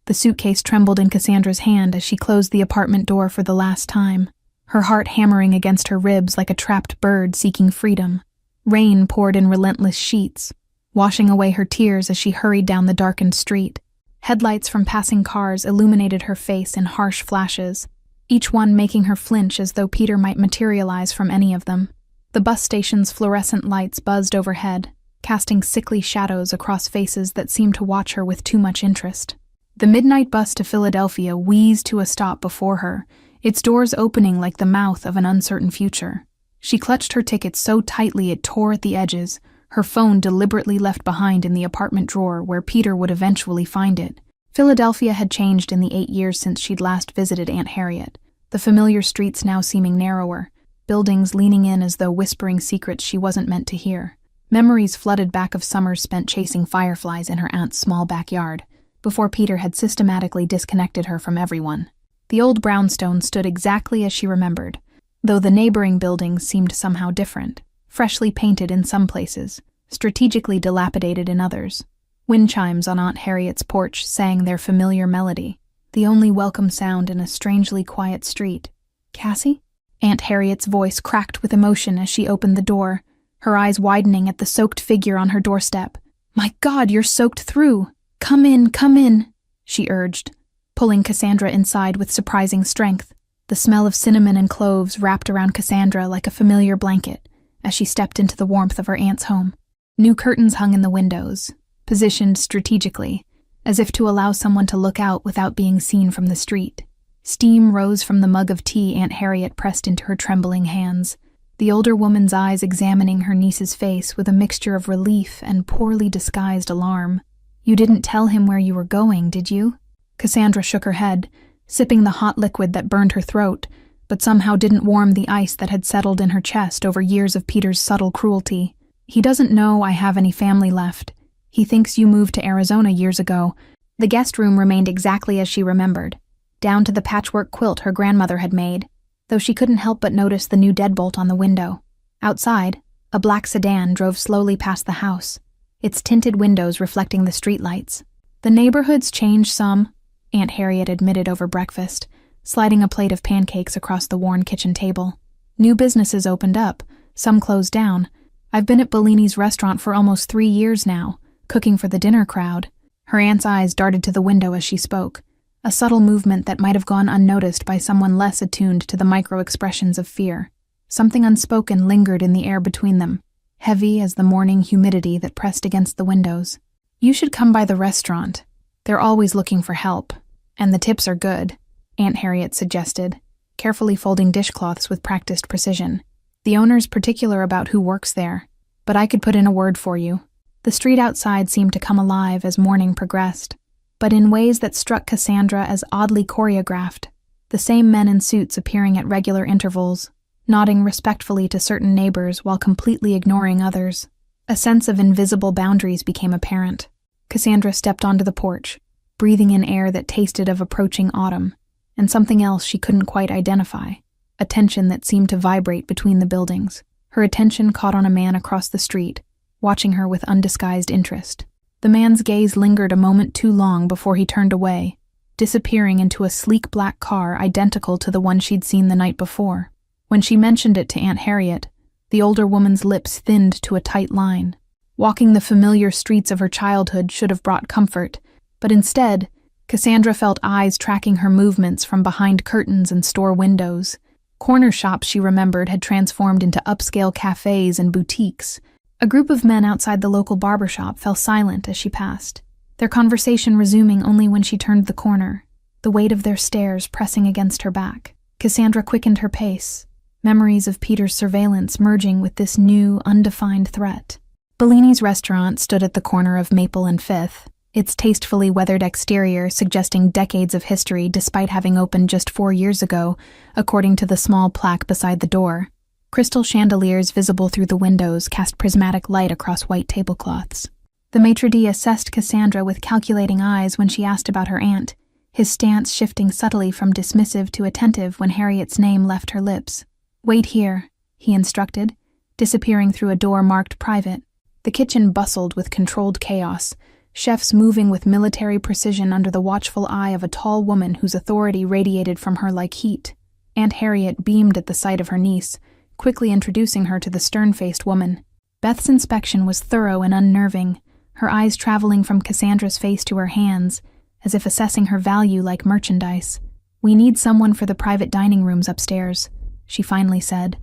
The suitcase trembled in Cassandra's hand as she closed the apartment door for the last time, her heart hammering against her ribs like a trapped bird seeking freedom. Rain poured in relentless sheets, washing away her tears as she hurried down the darkened street. Headlights from passing cars illuminated her face in harsh flashes, each one making her flinch as though Peter might materialize from any of them. The bus station's fluorescent lights buzzed overhead, casting sickly shadows across faces that seemed to watch her with too much interest. The midnight bus to Philadelphia wheezed to a stop before her, its doors opening like the mouth of an uncertain future. She clutched her ticket so tightly it tore at the edges, her phone deliberately left behind in the apartment drawer where Peter would eventually find it. Philadelphia had changed in the 8 years since she'd last visited Aunt Harriet, the familiar streets now seeming narrower, buildings leaning in as though whispering secrets she wasn't meant to hear. Memories flooded back of summers spent chasing fireflies in her aunt's small backyard, before Peter had systematically disconnected her from everyone. The old brownstone stood exactly as she remembered, though the neighboring buildings seemed somehow different, freshly painted in some places, strategically dilapidated in others. Wind chimes on Aunt Harriet's porch sang their familiar melody, the only welcome sound in a strangely quiet street. "Cassie?" Aunt Harriet's voice cracked with emotion as she opened the door, her eyes widening at the soaked figure on her doorstep. "My God, you're soaked through! Come in," she urged, pulling Cassandra inside with surprising strength. The smell of cinnamon and cloves wrapped around Cassandra like a familiar blanket as she stepped into the warmth of her aunt's home. New curtains hung in the windows, positioned strategically, as if to allow someone to look out without being seen from the street. Steam rose from the mug of tea Aunt Harriet pressed into her trembling hands, the older woman's eyes examining her niece's face with a mixture of relief and poorly disguised alarm. "You didn't tell him where you were going, did you?" Cassandra shook her head, sipping the hot liquid that burned her throat, but somehow didn't warm the ice that had settled in her chest over years of Peter's subtle cruelty. "He doesn't know I have any family left. He thinks you moved to Arizona years ago." The guest room remained exactly as she remembered, down to the patchwork quilt her grandmother had made, though she couldn't help but notice the new deadbolt on the window. Outside, a black sedan drove slowly past the house, its tinted windows reflecting the streetlights. "The neighborhood's changed some," Aunt Harriet admitted over breakfast, sliding a plate of pancakes across the worn kitchen table. "New businesses opened up, some closed down. I've been at Bellini's restaurant for almost 3 years now, cooking for the dinner crowd." Her aunt's eyes darted to the window as she spoke, a subtle movement that might have gone unnoticed by someone less attuned to the micro-expressions of fear. Something unspoken lingered in the air between them, heavy as the morning humidity that pressed against the windows. "You should come by the restaurant. They're always looking for help, and the tips are good," Aunt Harriet suggested, carefully folding dishcloths with practiced precision. "The owner's particular about who works there, but I could put in a word for you." The street outside seemed to come alive as morning progressed, but in ways that struck Cassandra as oddly choreographed, the same men in suits appearing at regular intervals, nodding respectfully to certain neighbors while completely ignoring others. A sense of invisible boundaries became apparent. Cassandra stepped onto the porch, breathing in air that tasted of approaching autumn, and something else she couldn't quite identify, a tension that seemed to vibrate between the buildings. Her attention caught on a man across the street, watching her with undisguised interest. The man's gaze lingered a moment too long before he turned away, disappearing into a sleek black car identical to the one she'd seen the night before. When she mentioned it to Aunt Harriet, the older woman's lips thinned to a tight line. Walking the familiar streets of her childhood should have brought comfort, but instead, Cassandra felt eyes tracking her movements from behind curtains and store windows. Corner shops, she remembered, had transformed into upscale cafes and boutiques. A group of men outside the local barbershop fell silent as she passed, their conversation resuming only when she turned the corner, the weight of their stares pressing against her back. Cassandra quickened her pace, memories of Peter's surveillance merging with this new, undefined threat. Bellini's restaurant stood at the corner of Maple and Fifth, its tastefully weathered exterior suggesting decades of history despite having opened just 4 years ago, according to the small plaque beside the door. Crystal chandeliers visible through the windows cast prismatic light across white tablecloths. The maitre d' assessed Cassandra with calculating eyes when she asked about her aunt, his stance shifting subtly from dismissive to attentive when Harriet's name left her lips. "Wait here," he instructed, disappearing through a door marked private. The kitchen bustled with controlled chaos, chefs moving with military precision under the watchful eye of a tall woman whose authority radiated from her like heat. Aunt Harriet beamed at the sight of her niece, quickly introducing her to the stern-faced woman. Beth's inspection was thorough and unnerving, her eyes traveling from Cassandra's face to her hands, as if assessing her value like merchandise. "We need someone for the private dining rooms upstairs," she finally said,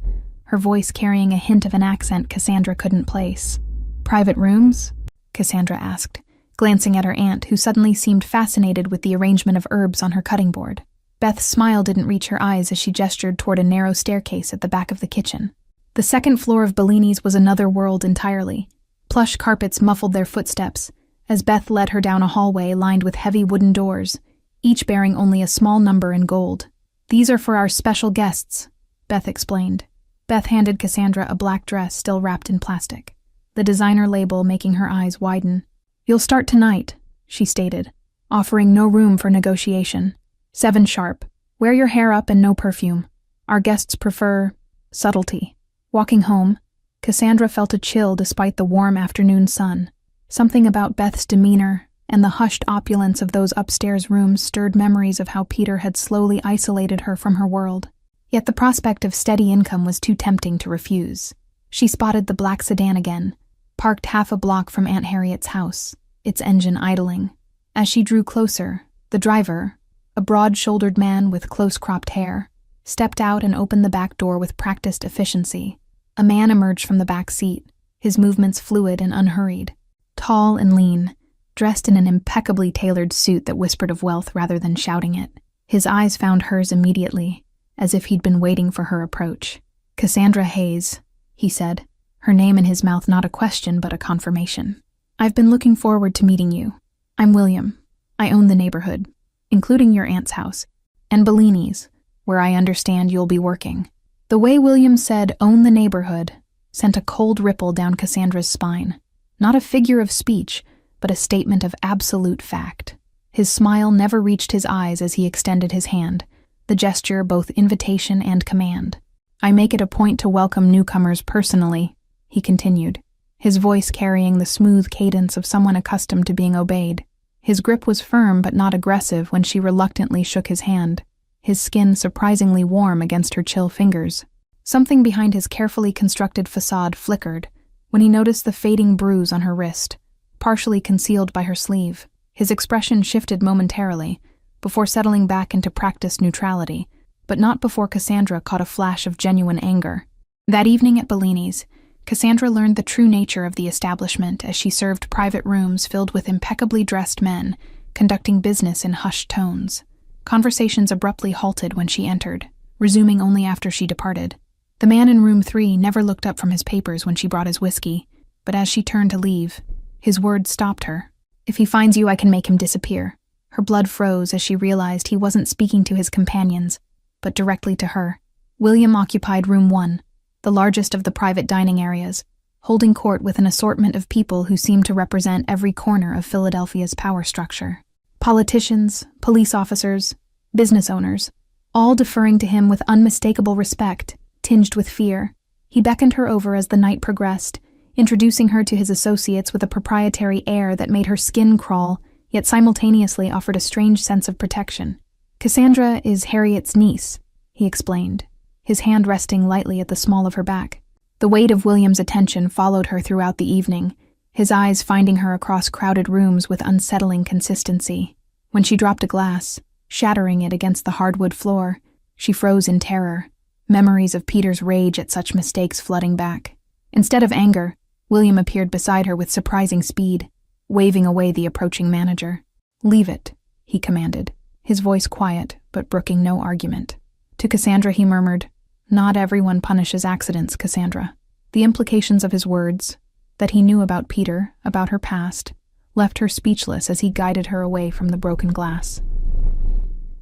her voice carrying a hint of an accent Cassandra couldn't place. "Private rooms?" Cassandra asked, glancing at her aunt, who suddenly seemed fascinated with the arrangement of herbs on her cutting board. Beth's smile didn't reach her eyes as she gestured toward a narrow staircase at the back of the kitchen. The second floor of Bellini's was another world entirely. Plush carpets muffled their footsteps, as Beth led her down a hallway lined with heavy wooden doors, each bearing only a small number in gold. "These are for our special guests," Beth explained. Beth handed Cassandra a black dress still wrapped in plastic, the designer label making her eyes widen. "You'll start tonight," she stated, offering no room for negotiation. 7 sharp. Wear your hair up and no perfume. Our guests prefer subtlety. Walking home, Cassandra felt a chill despite the warm afternoon sun. Something about Beth's demeanor and the hushed opulence of those upstairs rooms stirred memories of how Peter had slowly isolated her from her world. Yet the prospect of steady income was too tempting to refuse. She spotted the black sedan again, parked half a block from Aunt Harriet's house, its engine idling. As she drew closer, the driver, a broad-shouldered man with close-cropped hair, stepped out and opened the back door with practiced efficiency. A man emerged from the back seat, his movements fluid and unhurried. Tall and lean, dressed in an impeccably tailored suit that whispered of wealth rather than shouting it. His eyes found hers immediately, as if he'd been waiting for her approach. "Cassandra Hayes," he said, her name in his mouth not a question but a confirmation. "I've been looking forward to meeting you. I'm William. I own the neighborhood, including your aunt's house, and Bellini's, where I understand you'll be working." The way William said "own the neighborhood" sent a cold ripple down Cassandra's spine. Not a figure of speech, but a statement of absolute fact. His smile never reached his eyes as he extended his hand, the gesture both invitation and command. "I make it a point to welcome newcomers personally," he continued, his voice carrying the smooth cadence of someone accustomed to being obeyed. His grip was firm but not aggressive when she reluctantly shook his hand, his skin surprisingly warm against her chill fingers. Something behind his carefully constructed facade flickered when he noticed the fading bruise on her wrist, partially concealed by her sleeve. His expression shifted momentarily, before settling back into practiced neutrality, but not before Cassandra caught a flash of genuine anger. That evening at Bellini's, Cassandra learned the true nature of the establishment as she served private rooms filled with impeccably dressed men, conducting business in hushed tones. Conversations abruptly halted when she entered, resuming only after she departed. The man in room 3 never looked up from his papers when she brought his whiskey, but as she turned to leave, his words stopped her. "If he finds you, I can make him disappear." Her blood froze as she realized he wasn't speaking to his companions, but directly to her. William occupied room 1, the largest of the private dining areas, holding court with an assortment of people who seemed to represent every corner of Philadelphia's power structure. Politicians, police officers, business owners, all deferring to him with unmistakable respect, tinged with fear. He beckoned her over as the night progressed, introducing her to his associates with a proprietary air that made her skin crawl, yet simultaneously offered a strange sense of protection. "Cassandra is Harriet's niece," he explained, his hand resting lightly at the small of her back. The weight of William's attention followed her throughout the evening, his eyes finding her across crowded rooms with unsettling consistency. When she dropped a glass, shattering it against the hardwood floor, she froze in terror, memories of Peter's rage at such mistakes flooding back. Instead of anger, William appeared beside her with surprising speed, waving away the approaching manager. "Leave it," he commanded, his voice quiet but brooking no argument. To Cassandra he murmured, "Not everyone punishes accidents, Cassandra." The implications of his words, that he knew about Peter, about her past, left her speechless as he guided her away from the broken glass.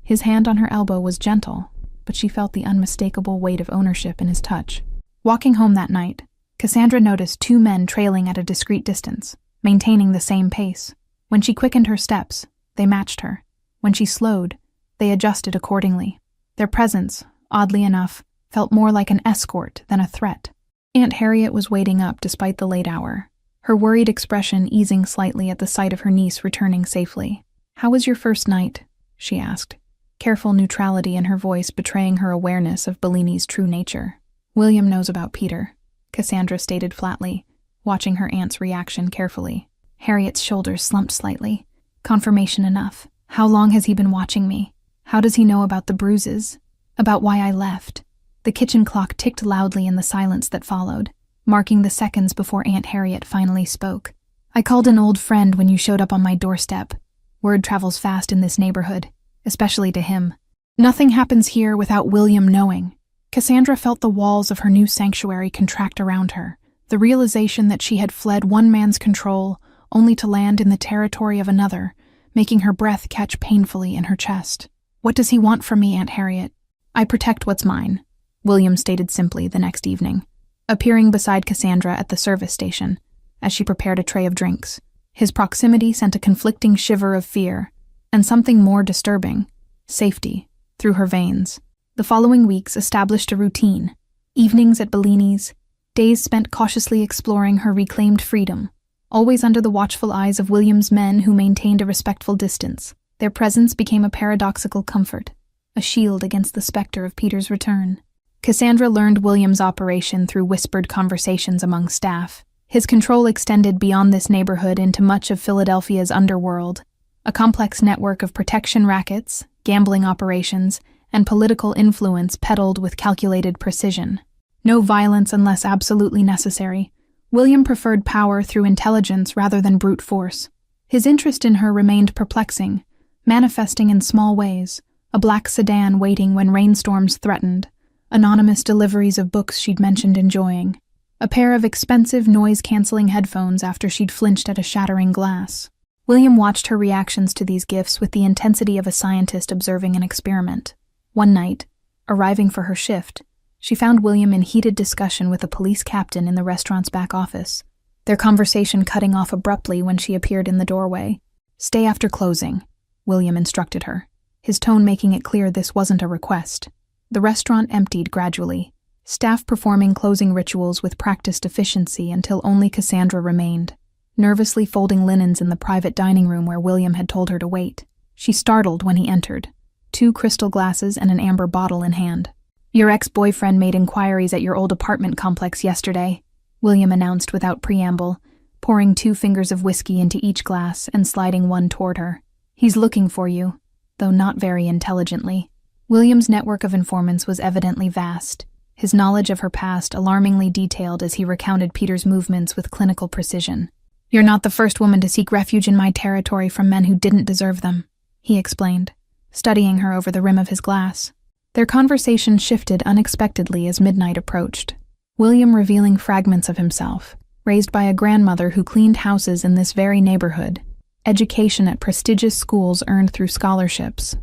His hand on her elbow was gentle, but she felt the unmistakable weight of ownership in his touch. Walking home that night, Cassandra noticed 2 men trailing at a discreet distance, maintaining the same pace. When she quickened her steps, they matched her. When she slowed, they adjusted accordingly. Their presence, oddly enough, felt more like an escort than a threat. Aunt Harriet was waiting up despite the late hour, her worried expression easing slightly at the sight of her niece returning safely. "How was your first night?" she asked, careful neutrality in her voice betraying her awareness of Bellini's true nature. "William knows about Peter," Cassandra stated flatly, watching her aunt's reaction carefully. Harriet's shoulders slumped slightly. "Confirmation enough. How long has he been watching me? How does he know about the bruises? About why I left?" The kitchen clock ticked loudly in the silence that followed, marking the seconds before Aunt Harriet finally spoke. "I called an old friend when you showed up on my doorstep. Word travels fast in this neighborhood, especially to him. Nothing happens here without William knowing." Cassandra felt the walls of her new sanctuary contract around her, the realization that she had fled one man's control only to land in the territory of another, making her breath catch painfully in her chest. "What does he want from me, Aunt Harriet?" "I protect what's mine," William stated simply the next evening, appearing beside Cassandra at the service station as she prepared a tray of drinks. His proximity sent a conflicting shiver of fear, and something more disturbing, safety, through her veins. The following weeks established a routine: evenings at Bellini's, days spent cautiously exploring her reclaimed freedom, always under the watchful eyes of William's men who maintained a respectful distance. Their presence became a paradoxical comfort, a shield against the specter of Peter's return. Cassandra learned William's operation through whispered conversations among staff. His control extended beyond this neighborhood into much of Philadelphia's underworld, a complex network of protection rackets, gambling operations, and political influence peddled with calculated precision. No violence unless absolutely necessary. William preferred power through intelligence rather than brute force. His interest in her remained perplexing, manifesting in small ways: a black sedan waiting when rainstorms threatened, anonymous deliveries of books she'd mentioned enjoying, a pair of expensive noise-canceling headphones after she'd flinched at a shattering glass. William watched her reactions to these gifts with the intensity of a scientist observing an experiment. One night, arriving for her shift, she found William in heated discussion with a police captain in the restaurant's back office, their conversation cutting off abruptly when she appeared in the doorway. "Stay after closing," William instructed her, his tone making it clear this wasn't a request. The restaurant emptied gradually, staff performing closing rituals with practiced efficiency until only Cassandra remained, nervously folding linens in the private dining room where William had told her to wait. She startled when he entered, 2 crystal glasses and an amber bottle in hand. "Your ex-boyfriend made inquiries at your old apartment complex yesterday," William announced without preamble, pouring 2 fingers of whiskey into each glass and sliding one toward her. "He's looking for you, though not very intelligently." William's network of informants was evidently vast, his knowledge of her past alarmingly detailed as he recounted Peter's movements with clinical precision. "You're not the first woman to seek refuge in my territory from men who didn't deserve them," he explained, studying her over the rim of his glass. Their conversation shifted unexpectedly as midnight approached, William revealing fragments of himself, raised by a grandmother who cleaned houses in this very neighborhood, education at prestigious schools earned through scholarships,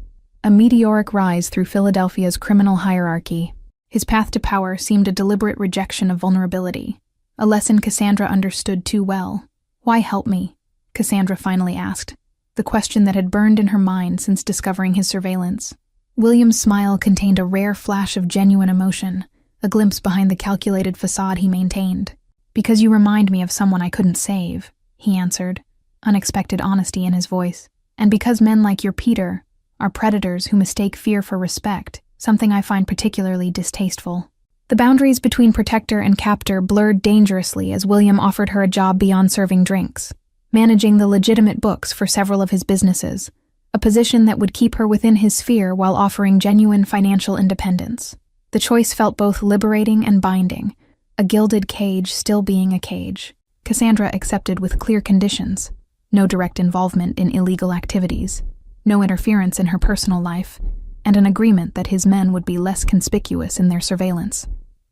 a meteoric rise through Philadelphia's criminal hierarchy. His path to power seemed a deliberate rejection of vulnerability, a lesson Cassandra understood too well. "Why help me?" Cassandra finally asked, the question that had burned in her mind since discovering his surveillance. William's smile contained a rare flash of genuine emotion, a glimpse behind the calculated facade he maintained. "Because you remind me of someone I couldn't save," he answered, unexpected honesty in his voice. "And because men like your Peter are predators who mistake fear for respect, something I find particularly distasteful." The boundaries between protector and captor blurred dangerously as William offered her a job beyond serving drinks, managing the legitimate books for several of his businesses, a position that would keep her within his sphere while offering genuine financial independence. The choice felt both liberating and binding, a gilded cage still being a cage. Cassandra accepted with clear conditions: no direct involvement in illegal activities, no interference in her personal life, and an agreement that his men would be less conspicuous in their surveillance.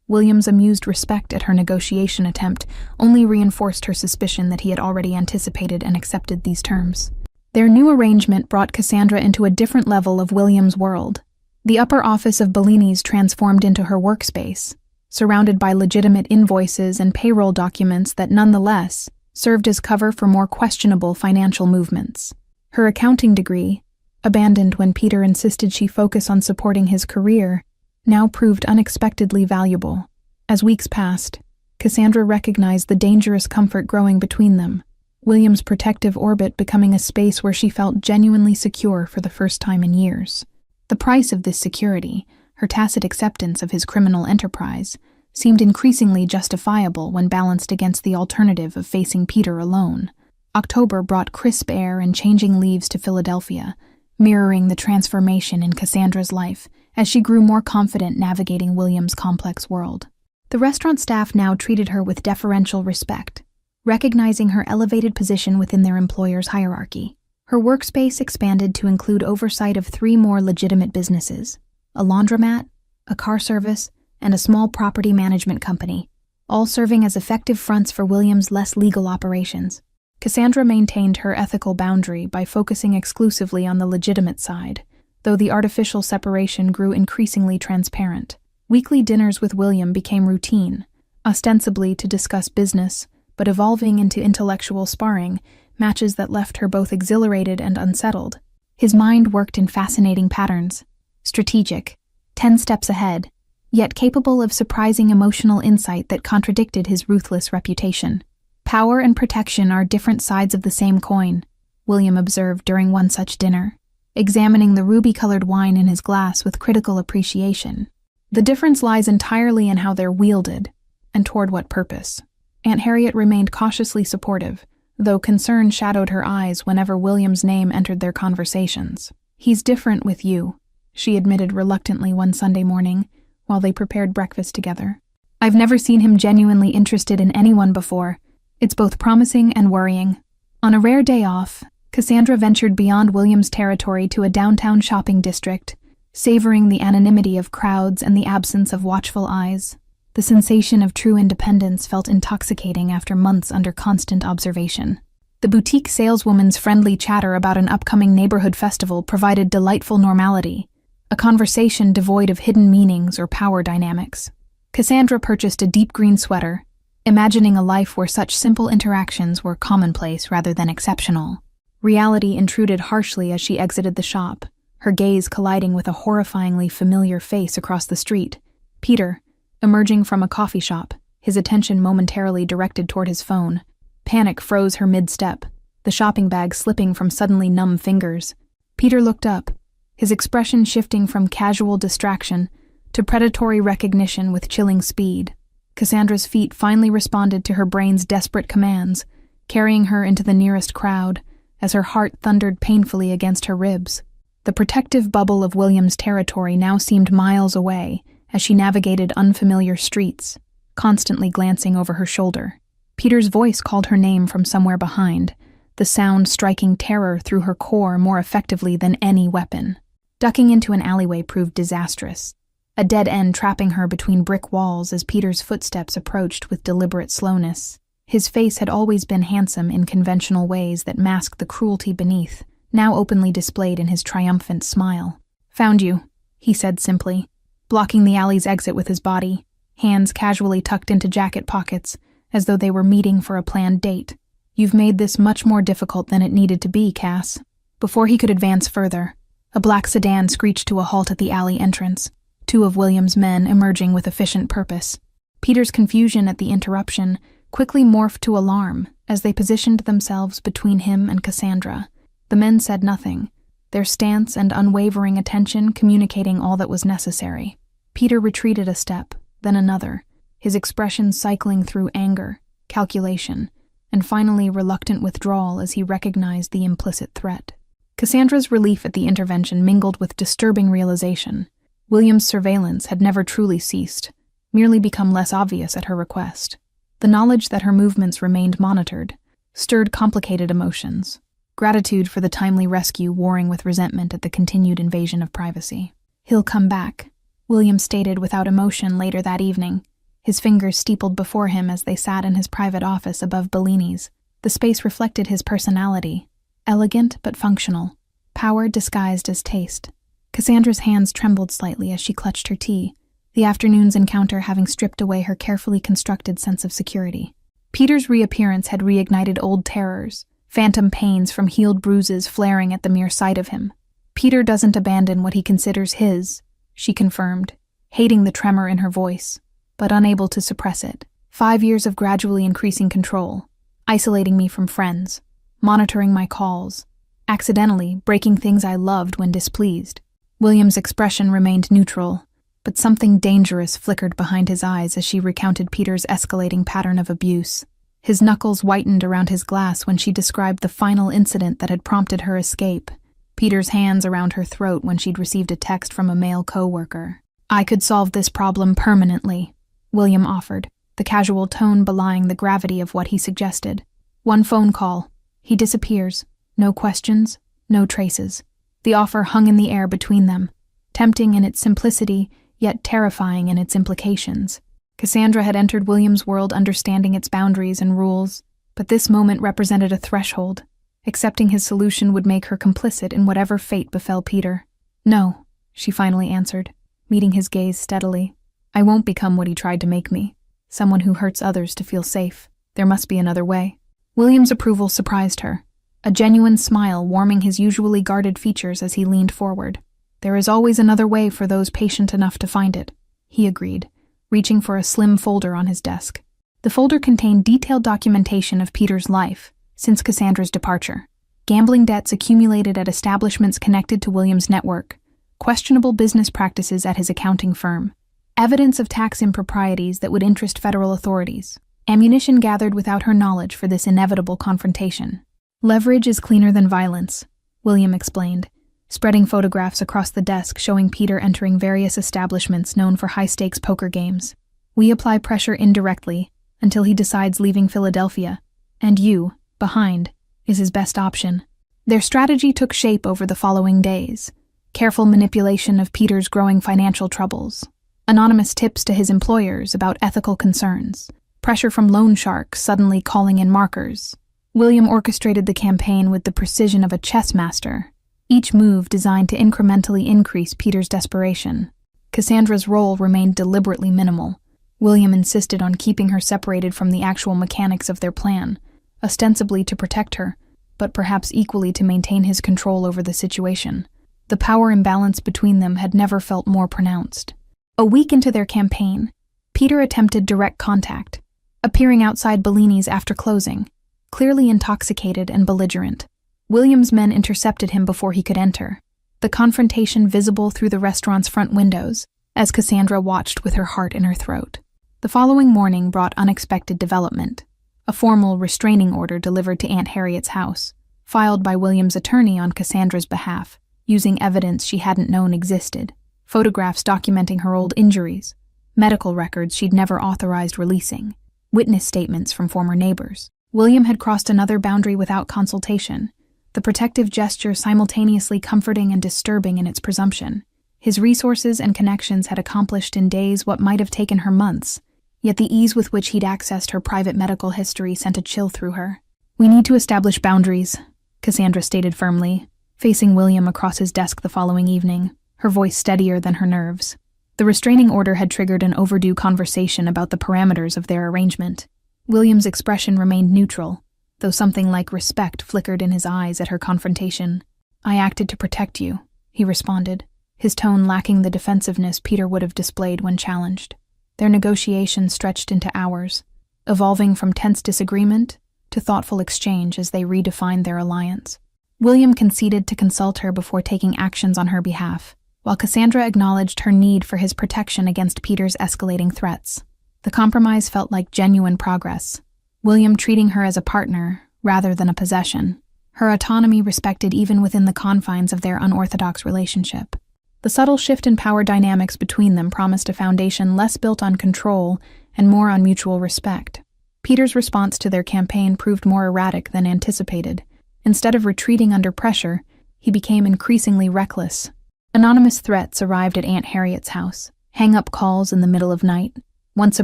William's amused respect at her negotiation attempt only reinforced her suspicion that he had already anticipated and accepted these terms. Their new arrangement brought Cassandra into a different level of William's world. The upper office of Bellini's transformed into her workspace, surrounded by legitimate invoices and payroll documents that nonetheless served as cover for more questionable financial movements. Her accounting degree, abandoned when Peter insisted she focus on supporting his career, now proved unexpectedly valuable. As weeks passed, Cassandra recognized the dangerous comfort growing between them, William's protective orbit becoming a space where she felt genuinely secure for the first time in years. The price of this security, her tacit acceptance of his criminal enterprise, seemed increasingly justifiable when balanced against the alternative of facing Peter alone. October brought crisp air and changing leaves to Philadelphia, mirroring the transformation in Cassandra's life as she grew more confident navigating William's complex world. The restaurant staff now treated her with deferential respect, recognizing her elevated position within their employer's hierarchy. Her workspace expanded to include oversight of 3 more legitimate businesses: a laundromat, a car service, and a small property management company, all serving as effective fronts for William's less legal operations. Cassandra maintained her ethical boundary by focusing exclusively on the legitimate side, though the artificial separation grew increasingly transparent. Weekly dinners with William became routine, ostensibly to discuss business, but evolving into intellectual sparring, matches that left her both exhilarated and unsettled. His mind worked in fascinating patterns, strategic, 10 steps ahead, yet capable of surprising emotional insight that contradicted his ruthless reputation. Power and protection are different sides of the same coin, William observed during one such dinner, examining the ruby-colored wine in his glass with critical appreciation. The difference lies entirely in how they're wielded, and toward what purpose. Aunt Harriet remained cautiously supportive, though concern shadowed her eyes whenever William's name entered their conversations. "He's different with you," she admitted reluctantly one Sunday morning, while they prepared breakfast together. "I've never seen him genuinely interested in anyone before. It's both promising and worrying." On a rare day off, Cassandra ventured beyond William's territory to a downtown shopping district, savoring the anonymity of crowds and the absence of watchful eyes. The sensation of true independence felt intoxicating after months under constant observation. The boutique saleswoman's friendly chatter about an upcoming neighborhood festival provided delightful normality, a conversation devoid of hidden meanings or power dynamics. Cassandra purchased a deep green sweater, imagining a life where such simple interactions were commonplace rather than exceptional. Reality intruded harshly as she exited the shop, her gaze colliding with a horrifyingly familiar face across the street. Peter, emerging from a coffee shop, his attention momentarily directed toward his phone. Panic froze her mid-step, the shopping bag slipping from suddenly numb fingers. Peter looked up, his expression shifting from casual distraction to predatory recognition with chilling speed. Cassandra's feet finally responded to her brain's desperate commands, carrying her into the nearest crowd, as her heart thundered painfully against her ribs. The protective bubble of William's territory now seemed miles away as she navigated unfamiliar streets, constantly glancing over her shoulder. Peter's voice called her name from somewhere behind, the sound striking terror through her core more effectively than any weapon. Ducking into an alleyway proved disastrous, a dead end trapping her between brick walls as Peter's footsteps approached with deliberate slowness. His face had always been handsome in conventional ways that masked the cruelty beneath, now openly displayed in his triumphant smile. "Found you," he said simply, blocking the alley's exit with his body, hands casually tucked into jacket pockets, as though they were meeting for a planned date. "You've made this much more difficult than it needed to be, Cass." Before he could advance further, a black sedan screeched to a halt at the alley entrance, 2 of William's men emerging with efficient purpose. Peter's confusion at the interruption quickly morphed to alarm as they positioned themselves between him and Cassandra. The men said nothing, their stance and unwavering attention communicating all that was necessary. Peter retreated a step, then another, his expression cycling through anger, calculation, and finally reluctant withdrawal as he recognized the implicit threat. Cassandra's relief at the intervention mingled with disturbing realization. William's surveillance had never truly ceased, merely become less obvious at her request. The knowledge that her movements remained monitored stirred complicated emotions, gratitude for the timely rescue warring with resentment at the continued invasion of privacy. "He'll come back," William stated without emotion later that evening, his fingers steepled before him as they sat in his private office above Bellini's. The space reflected his personality, elegant but functional, power disguised as taste. Cassandra's hands trembled slightly as she clutched her tea, the afternoon's encounter having stripped away her carefully constructed sense of security. Peter's reappearance had reignited old terrors, phantom pains from healed bruises flaring at the mere sight of him. "Peter doesn't abandon what he considers his," she confirmed, hating the tremor in her voice, but unable to suppress it. 5 years of gradually increasing control, isolating me from friends, monitoring my calls, accidentally breaking things I loved when displeased. William's expression remained neutral, but something dangerous flickered behind his eyes as she recounted Peter's escalating pattern of abuse. His knuckles whitened around his glass when she described the final incident that had prompted her escape, Peter's hands around her throat when she'd received a text from a male co-worker. "I could solve this problem permanently," William offered, the casual tone belying the gravity of what he suggested. "One phone call. He disappears. No questions, no traces." The offer hung in the air between them, tempting in its simplicity, yet terrifying in its implications. Cassandra had entered William's world understanding its boundaries and rules, but this moment represented a threshold. Accepting his solution would make her complicit in whatever fate befell Peter. "No," she finally answered, meeting his gaze steadily. "I won't become what he tried to make me, someone who hurts others to feel safe. There must be another way." William's approval surprised her, a genuine smile warming his usually guarded features as he leaned forward. "There is always another way for those patient enough to find it," he agreed, reaching for a slim folder on his desk. The folder contained detailed documentation of Peter's life since Cassandra's departure. Gambling debts accumulated at establishments connected to William's network, questionable business practices at his accounting firm, evidence of tax improprieties that would interest federal authorities, ammunition gathered without her knowledge for this inevitable confrontation. "Leverage is cleaner than violence," William explained, spreading photographs across the desk showing Peter entering various establishments known for high-stakes poker games. "We apply pressure indirectly until he decides leaving Philadelphia, and you, behind, is his best option." Their strategy took shape over the following days. Careful manipulation of Peter's growing financial troubles, anonymous tips to his employers about ethical concerns, pressure from loan sharks suddenly calling in markers. William orchestrated the campaign with the precision of a chess master, each move designed to incrementally increase Peter's desperation. Cassandra's role remained deliberately minimal. William insisted on keeping her separated from the actual mechanics of their plan, ostensibly to protect her, but perhaps equally to maintain his control over the situation. The power imbalance between them had never felt more pronounced. A week into their campaign, Peter attempted direct contact, appearing outside Bellini's after closing, clearly intoxicated and belligerent. William's men intercepted him before he could enter, the confrontation visible through the restaurant's front windows as Cassandra watched with her heart in her throat. The following morning brought unexpected development. A formal restraining order delivered to Aunt Harriet's house, filed by William's attorney on Cassandra's behalf, using evidence she hadn't known existed, photographs documenting her old injuries, medical records she'd never authorized releasing, witness statements from former neighbors. William had crossed another boundary without consultation, the protective gesture simultaneously comforting and disturbing in its presumption. His resources and connections had accomplished in days what might have taken her months, yet the ease with which he'd accessed her private medical history sent a chill through her. "We need to establish boundaries," Cassandra stated firmly, facing William across his desk the following evening, her voice steadier than her nerves. The restraining order had triggered an overdue conversation about the parameters of their arrangement. William's expression remained neutral, though something like respect flickered in his eyes at her confrontation. "I acted to protect you," he responded, his tone lacking the defensiveness Peter would have displayed when challenged. Their negotiations stretched into hours, evolving from tense disagreement to thoughtful exchange as they redefined their alliance. William conceded to consult her before taking actions on her behalf, while Cassandra acknowledged her need for his protection against Peter's escalating threats. The compromise felt like genuine progress, William treating her as a partner rather than a possession, her autonomy respected even within the confines of their unorthodox relationship. The subtle shift in power dynamics between them promised a foundation less built on control and more on mutual respect. Peter's response to their campaign proved more erratic than anticipated. Instead of retreating under pressure, he became increasingly reckless. Anonymous threats arrived at Aunt Harriet's house, hang-up calls in the middle of night, once a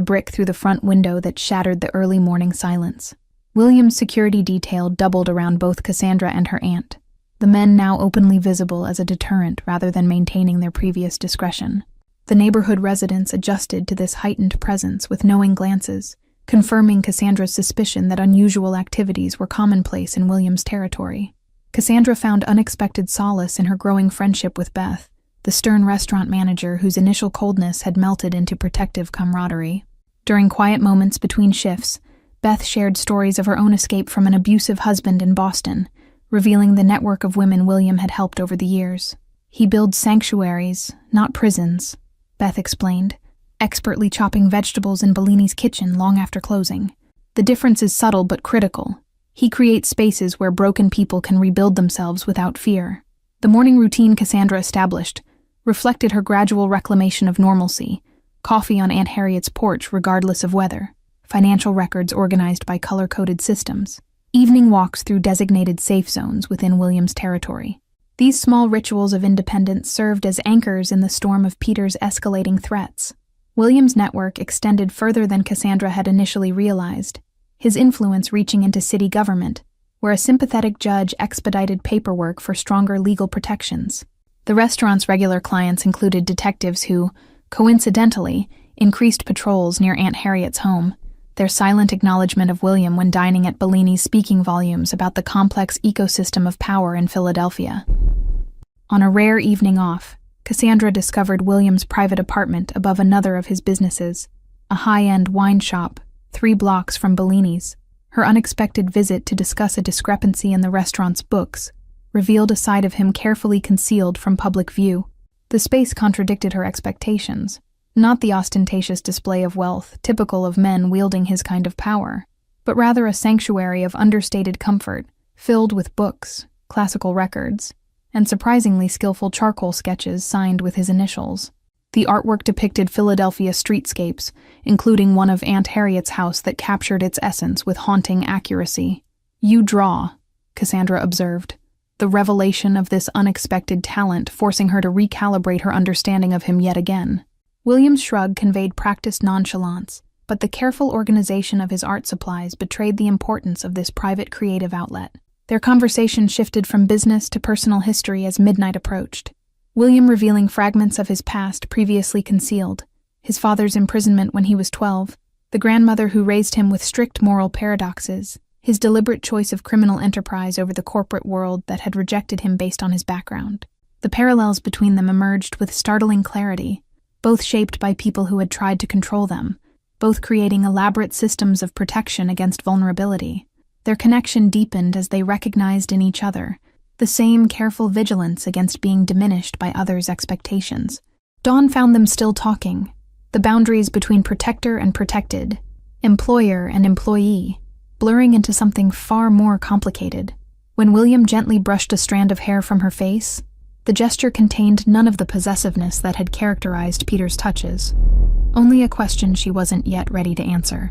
brick through the front window that shattered the early morning silence. William's security detail doubled around both Cassandra and her aunt, the men now openly visible as a deterrent rather than maintaining their previous discretion. The neighborhood residents adjusted to this heightened presence with knowing glances, confirming Cassandra's suspicion that unusual activities were commonplace in William's territory. Cassandra found unexpected solace in her growing friendship with Beth, the stern restaurant manager whose initial coldness had melted into protective camaraderie. During quiet moments between shifts, Beth shared stories of her own escape from an abusive husband in Boston, revealing the network of women William had helped over the years. "He builds sanctuaries, not prisons," Beth explained, expertly chopping vegetables in Bellini's kitchen long after closing. "The difference is subtle but critical. He creates spaces where broken people can rebuild themselves without fear." The morning routine Cassandra established reflected her gradual reclamation of normalcy: coffee on Aunt Harriet's porch regardless of weather, financial records organized by color-coded systems, evening walks through designated safe zones within William's territory. These small rituals of independence served as anchors in the storm of Peter's escalating threats. William's network extended further than Cassandra had initially realized, his influence reaching into city government, where a sympathetic judge expedited paperwork for stronger legal protections. The restaurant's regular clients included detectives who, coincidentally, increased patrols near Aunt Harriet's home, their silent acknowledgement of William when dining at Bellini's speaking volumes about the complex ecosystem of power in Philadelphia. On a rare evening off, Cassandra discovered William's private apartment above another of his businesses, a high-end wine shop 3 blocks from Bellini's. Her unexpected visit to discuss a discrepancy in the restaurant's books revealed a side of him carefully concealed from public view. The space contradicted her expectations, not the ostentatious display of wealth typical of men wielding his kind of power, but rather a sanctuary of understated comfort, filled with books, classical records, and surprisingly skillful charcoal sketches signed with his initials. The artwork depicted Philadelphia streetscapes, including one of Aunt Harriet's house that captured its essence with haunting accuracy. "You draw," Cassandra observed, the revelation of this unexpected talent forcing her to recalibrate her understanding of him yet again. William's shrug conveyed practiced nonchalance, but the careful organization of his art supplies betrayed the importance of this private creative outlet. Their conversation shifted from business to personal history as midnight approached, William revealing fragments of his past previously concealed: his father's imprisonment when he was 12, the grandmother who raised him with strict moral paradoxes, his deliberate choice of criminal enterprise over the corporate world that had rejected him based on his background. The parallels between them emerged with startling clarity, both shaped by people who had tried to control them, both creating elaborate systems of protection against vulnerability. Their connection deepened as they recognized in each other the same careful vigilance against being diminished by others' expectations. Dawn found them still talking, the boundaries between protector and protected, employer and employee, blurring into something far more complicated. When William gently brushed a strand of hair from her face, the gesture contained none of the possessiveness that had characterized Peter's touches, only a question she wasn't yet ready to answer.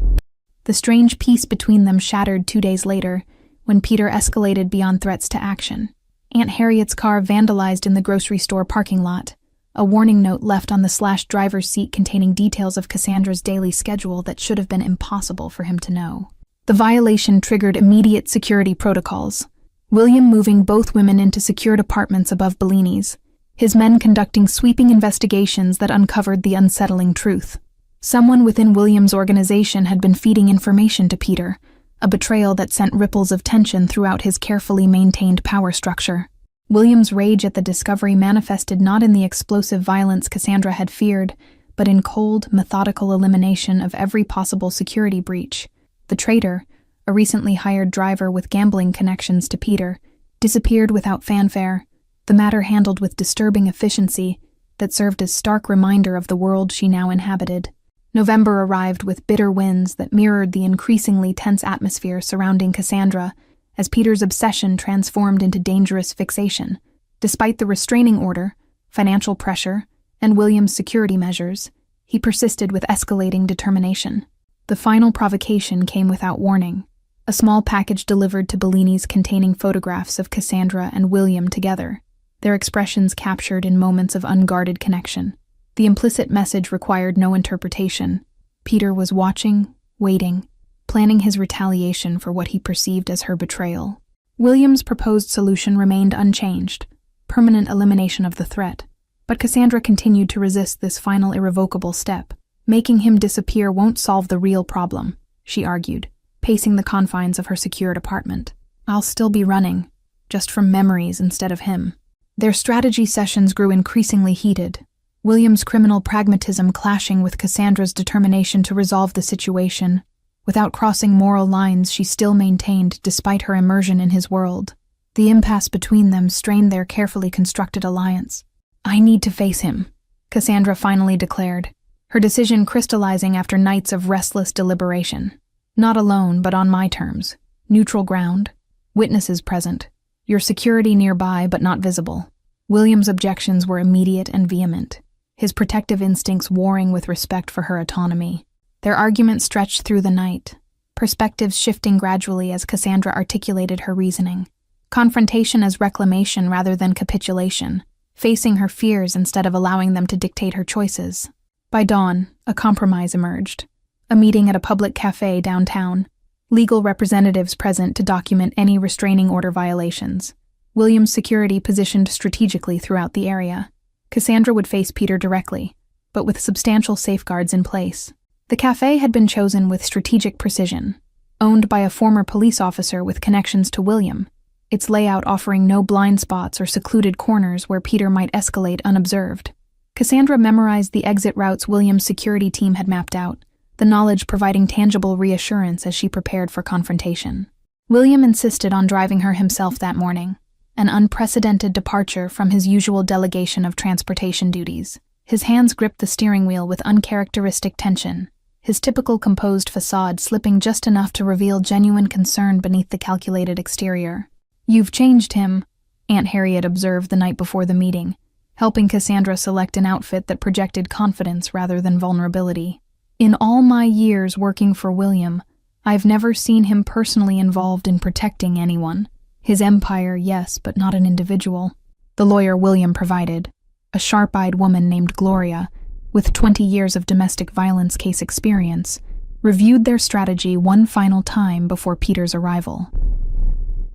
The strange peace between them shattered 2 days later, when Peter escalated beyond threats to action. Aunt Harriet's car vandalized in the grocery store parking lot, a warning note left on the driver's seat containing details of Cassandra's daily schedule that should have been impossible for him to know. The violation triggered immediate security protocols, William moving both women into secured apartments above Bellini's, his men conducting sweeping investigations that uncovered the unsettling truth. Someone within William's organization had been feeding information to Peter, a betrayal that sent ripples of tension throughout his carefully maintained power structure. William's rage at the discovery manifested not in the explosive violence Cassandra had feared, but in cold, methodical elimination of every possible security breach. The traitor, a recently hired driver with gambling connections to Peter, disappeared without fanfare, the matter handled with disturbing efficiency that served as stark reminder of the world she now inhabited. November arrived with bitter winds that mirrored the increasingly tense atmosphere surrounding Cassandra as Peter's obsession transformed into dangerous fixation. Despite the restraining order, financial pressure, and William's security measures, he persisted with escalating determination. The final provocation came without warning, a small package delivered to Bellini's containing photographs of Cassandra and William together, their expressions captured in moments of unguarded connection. The implicit message required no interpretation. Peter was watching, waiting, planning his retaliation for what he perceived as her betrayal. William's proposed solution remained unchanged, permanent elimination of the threat, but Cassandra continued to resist this final irrevocable step. Making him disappear won't solve the real problem, she argued, pacing the confines of her secured apartment. I'll still be running, just from memories instead of him. Their strategy sessions grew increasingly heated, William's criminal pragmatism clashing with Cassandra's determination to resolve the situation. Without crossing moral lines she still maintained despite her immersion in his world. The impasse between them strained their carefully constructed alliance. "I need to face him," Cassandra finally declared, her decision crystallizing after nights of restless deliberation. "Not alone, but on my terms. Neutral ground. Witnesses present. Your security nearby but not visible." William's objections were immediate and vehement, his protective instincts warring with respect for her autonomy. Their argument stretched through the night, perspectives shifting gradually as Cassandra articulated her reasoning. Confrontation as reclamation rather than capitulation, facing her fears instead of allowing them to dictate her choices. By dawn, a compromise emerged. A meeting at a public cafe downtown. Legal representatives present to document any restraining order violations. William's security positioned strategically throughout the area. Cassandra would face Peter directly, but with substantial safeguards in place. The cafe had been chosen with strategic precision, owned by a former police officer with connections to William, its layout offering no blind spots or secluded corners where Peter might escalate unobserved. Cassandra memorized the exit routes William's security team had mapped out, the knowledge providing tangible reassurance as she prepared for confrontation. William insisted on driving her himself that morning, an unprecedented departure from his usual delegation of transportation duties. His hands gripped the steering wheel with uncharacteristic tension, his typical composed facade slipping just enough to reveal genuine concern beneath the calculated exterior. "You've changed him," Aunt Harriet observed the night before the meeting, helping Cassandra select an outfit that projected confidence rather than vulnerability. "In all my years working for William, I've never seen him personally involved in protecting anyone. His empire, yes, but not an individual." The lawyer William provided, a sharp-eyed woman named Gloria, with 20 years of domestic violence case experience, reviewed their strategy one final time before Peter's arrival.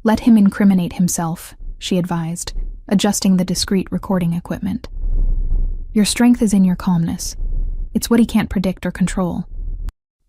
"Let him incriminate himself," she advised, adjusting the discreet recording equipment. "Your strength is in your calmness. It's what he can't predict or control."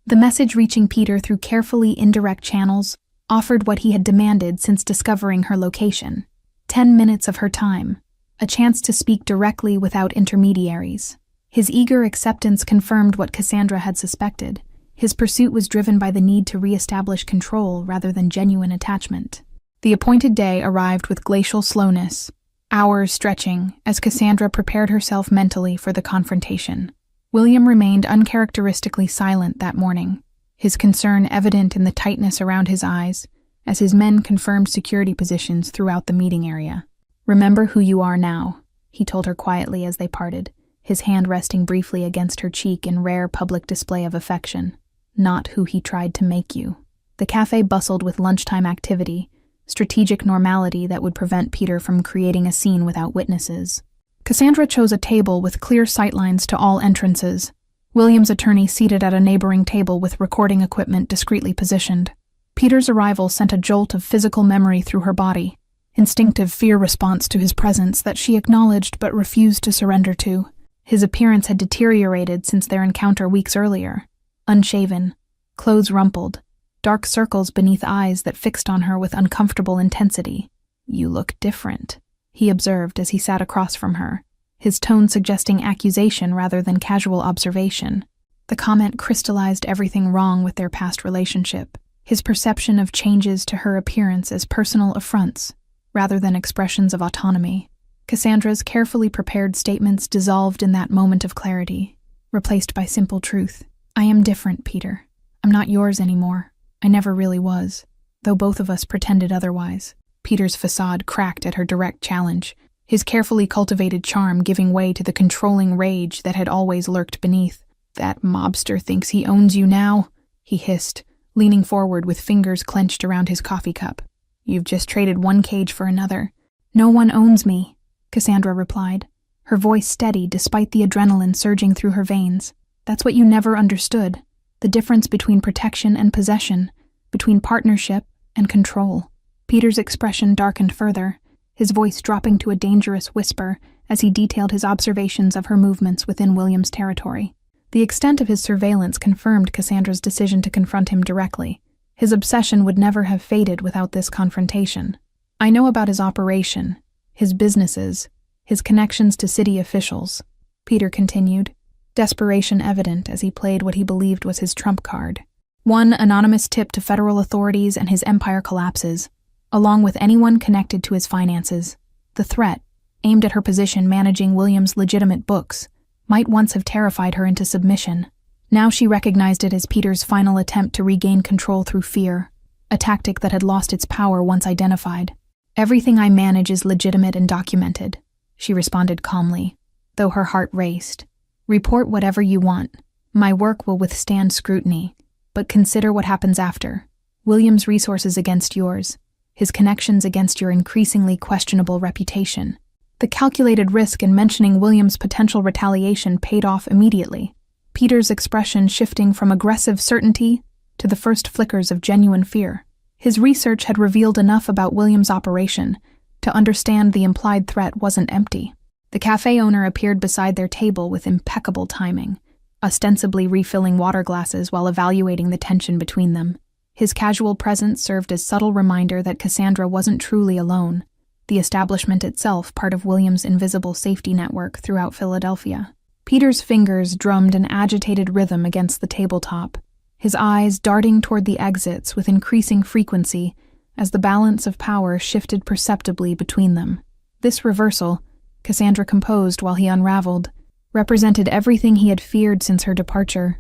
The message reaching Peter through carefully indirect channels offered what he had demanded since discovering her location. 10 minutes of her time, a chance to speak directly without intermediaries. His eager acceptance confirmed what Cassandra had suspected. His pursuit was driven by the need to re-establish control rather than genuine attachment. The appointed day arrived with glacial slowness, hours stretching as Cassandra prepared herself mentally for the confrontation. William remained uncharacteristically silent that morning, his concern evident in the tightness around his eyes as his men confirmed security positions throughout the meeting area. "Remember who you are now," he told her quietly as they parted, his hand resting briefly against her cheek in rare public display of affection. "Not who he tried to make you." The cafe bustled with lunchtime activity, strategic normality that would prevent Peter from creating a scene without witnesses. Cassandra chose a table with clear sightlines to all entrances, William's attorney seated at a neighboring table with recording equipment discreetly positioned. Peter's arrival sent a jolt of physical memory through her body, instinctive fear response to his presence that she acknowledged but refused to surrender to. His appearance had deteriorated since their encounter weeks earlier. Unshaven, clothes rumpled, dark circles beneath eyes that fixed on her with uncomfortable intensity. "You look different," he observed as he sat across from her, his tone suggesting accusation rather than casual observation. The comment crystallized everything wrong with their past relationship, his perception of changes to her appearance as personal affronts rather than expressions of autonomy. Cassandra's carefully prepared statements dissolved in that moment of clarity, replaced by simple truth. "I am different, Peter. I'm not yours anymore. I never really was, though both of us pretended otherwise." Peter's facade cracked at her direct challenge, his carefully cultivated charm giving way to the controlling rage that had always lurked beneath. "That mobster thinks he owns you now," he hissed, leaning forward with fingers clenched around his coffee cup. "You've just traded one cage for another." "No one owns me," Cassandra replied, her voice steady despite the adrenaline surging through her veins. "That's what you never understood, the difference between protection and possession, between partnership and control." Peter's expression darkened further, his voice dropping to a dangerous whisper as he detailed his observations of her movements within William's territory. The extent of his surveillance confirmed Cassandra's decision to confront him directly. His obsession would never have faded without this confrontation. "I know about his operation, his businesses, his connections to city officials." Peter continued, desperation evident as he played what he believed was his trump card. One anonymous tip to federal authorities and his empire collapses, along with anyone connected to his finances. The threat, aimed at her position managing William's legitimate books, might once have terrified her into submission. Now she recognized it as Peter's final attempt to regain control through fear, a tactic that had lost its power once identified. "Everything I manage is legitimate and documented," she responded calmly, though her heart raced. "Report whatever you want. My work will withstand scrutiny, but consider what happens after. William's resources against yours, his connections against your increasingly questionable reputation." The calculated risk in mentioning William's potential retaliation paid off immediately, Peter's expression shifting from aggressive certainty to the first flickers of genuine fear. His research had revealed enough about William's operation to understand the implied threat wasn't empty. The cafe owner appeared beside their table with impeccable timing, ostensibly refilling water glasses while evaluating the tension between them. His casual presence served as subtle reminder that Cassandra wasn't truly alone, the establishment itself part of William's invisible safety network throughout Philadelphia. Peter's fingers drummed an agitated rhythm against the tabletop, his eyes darting toward the exits with increasing frequency as the balance of power shifted perceptibly between them. This reversal, Cassandra composed while he unraveled, represented everything he had feared since her departure.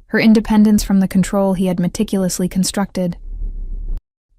Her independence from the control he had meticulously constructed.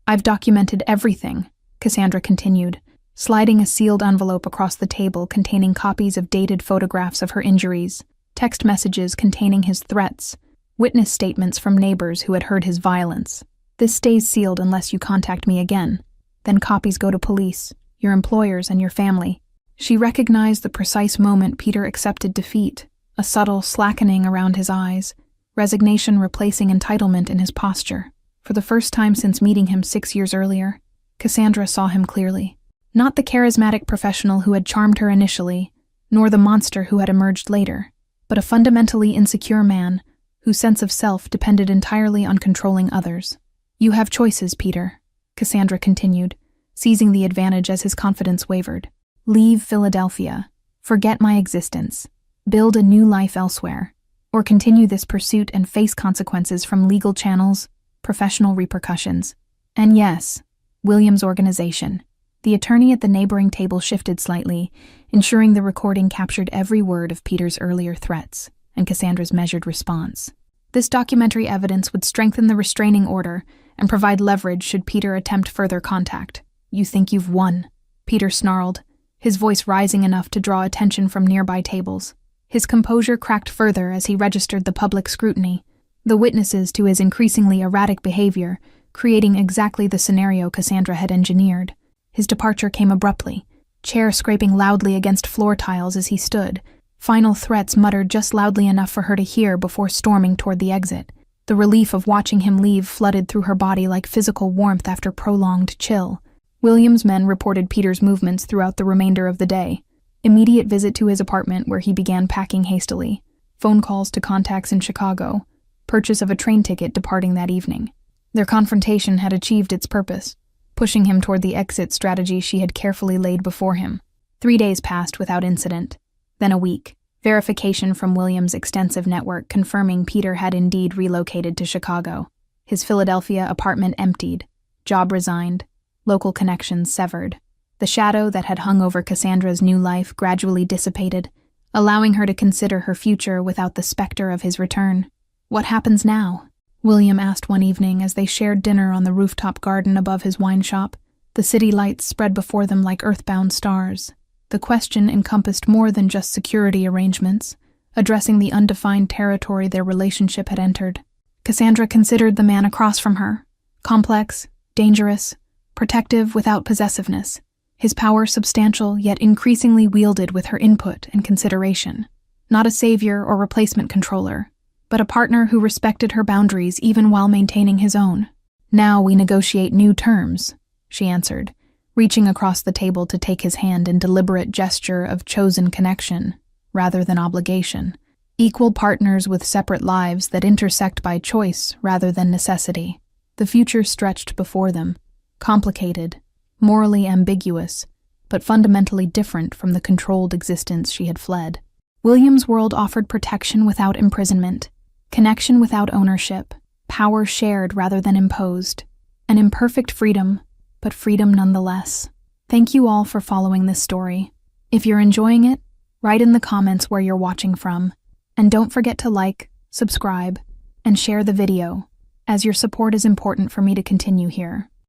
"I've documented everything," Cassandra continued, sliding a sealed envelope across the table containing copies of dated photographs of her injuries, text messages containing his threats, witness statements from neighbors who had heard his violence. "This stays sealed unless you contact me again. Then copies go to police, your employers, and your family." She recognized the precise moment Peter accepted defeat, a subtle slackening around his eyes, resignation replacing entitlement in his posture. For the first time since meeting him 6 years earlier, Cassandra saw him clearly. Not the charismatic professional who had charmed her initially, nor the monster who had emerged later, but a fundamentally insecure man whose sense of self depended entirely on controlling others. "You have choices, Peter," Cassandra continued, seizing the advantage as his confidence wavered. "Leave Philadelphia, forget my existence, build a new life elsewhere, or continue this pursuit and face consequences from legal channels, professional repercussions, and yes, William's organization." The attorney at the neighboring table shifted slightly, ensuring the recording captured every word of Peter's earlier threats and Cassandra's measured response. This documentary evidence would strengthen the restraining order and provide leverage should Peter attempt further contact. "You think you've won," Peter snarled, his voice rising enough to draw attention from nearby tables. His composure cracked further as he registered the public scrutiny, the witnesses to his increasingly erratic behavior, creating exactly the scenario Cassandra had engineered. His departure came abruptly, chair scraping loudly against floor tiles as he stood, final threats muttered just loudly enough for her to hear before storming toward the exit. The relief of watching him leave flooded through her body like physical warmth after prolonged chill. William's men reported Peter's movements throughout the remainder of the day. Immediate visit to his apartment where he began packing hastily, phone calls to contacts in Chicago, purchase of a train ticket departing that evening. Their confrontation had achieved its purpose, pushing him toward the exit strategy she had carefully laid before him. 3 days passed without incident, then a week. Verification from William's extensive network confirming Peter had indeed relocated to Chicago. His Philadelphia apartment emptied, job resigned, local connections severed. The shadow that had hung over Cassandra's new life gradually dissipated, allowing her to consider her future without the specter of his return. "What happens now?" William asked one evening as they shared dinner on the rooftop garden above his wine shop, the city lights spread before them like earthbound stars. The question encompassed more than just security arrangements, addressing the undefined territory their relationship had entered. Cassandra considered the man across from her, complex, dangerous, protective without possessiveness, his power substantial yet increasingly wielded with her input and consideration. Not a savior or replacement controller, but a partner who respected her boundaries even while maintaining his own. "Now we negotiate new terms," she answered, reaching across the table to take his hand in deliberate gesture of chosen connection, rather than obligation. Equal partners with separate lives that intersect by choice rather than necessity. The future stretched before them, complicated, morally ambiguous, but fundamentally different from the controlled existence she had fled. William's world offered protection without imprisonment, connection without ownership, power shared rather than imposed, an imperfect freedom, but freedom nonetheless. Thank you all for following this story. If you're enjoying it, write in the comments where you're watching from, and don't forget to like, subscribe, and share the video, as your support is important for me to continue here.